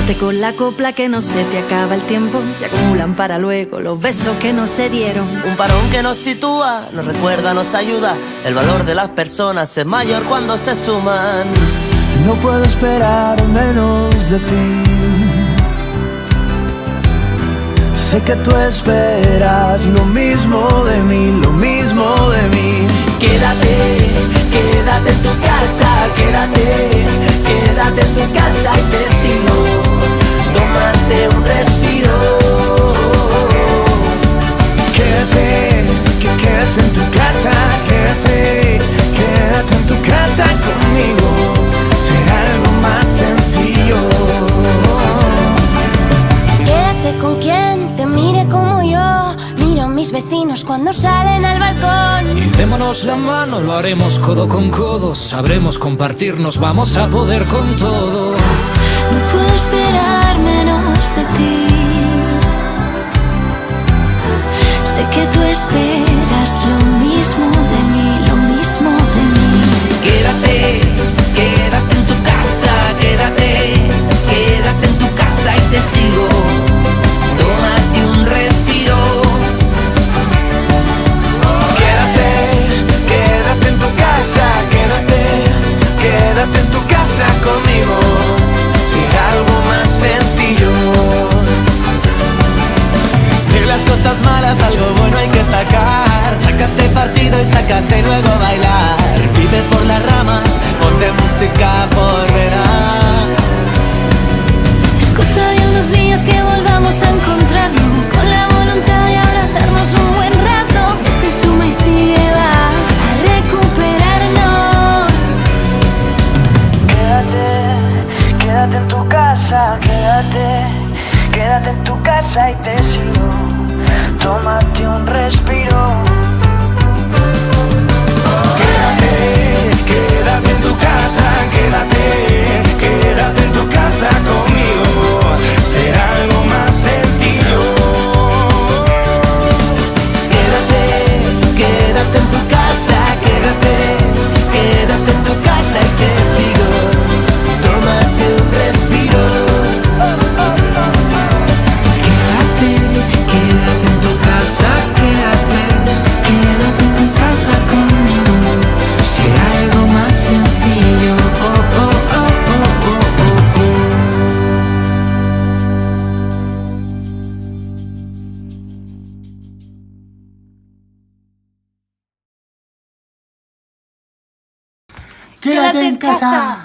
Quédate con la copla que no se te acaba el tiempo. Se acumulan para luego los besos que no se dieron. Un parón que nos sitúa, nos recuerda, nos ayuda. El valor de las personas es mayor cuando se suman. No puedo esperar menos de ti. Sé que tú esperas lo mismo de mí, lo mismo de mí. Quédate, quédate en tu casa, quédate en tu casa y te sigo. Tómate un respiro. Quédate en tu casa, quédate en tu casa conmigo. Será algo más sencillo. Quédate con quien te mire como yo. Miro a mis vecinos cuando salen al balcón. Y démonos la mano, lo haremos codo con codo. Sabremos compartirnos, vamos a poder con todo. No puedo esperar menos de ti. Sé que tú esperas lo mismo de mí, lo mismo de mí. Quédate, quédate en tu casa, quédate en tu casa y te sigo. Tómate un respiro. Quédate en tu casa, quédate en tu casa conmigo. Será algo más sencillo. De las cosas malas algo bueno hay que sacar. Sácate partido y sácate luego a bailar. Vive por las ramas, ponte música por verán. Es cosa de unos días que volvamos a encontrarnos, con la voluntad de abrazarnos un buen rato. Este suma y sigue va a recuperarnos. Quédate en tu casa, quédate en tu casa y te sigo. Tómate un respiro. Quédate en tu casa, quédate en tu casa conmigo. Será algo más sencillo. Quédate en tu casa, quédate en tu casa y te sigo. Tómate un respiro. Quédate en tu casa, quédate en tu casa conmigo. Será algo más sencillo. Quédate en casa.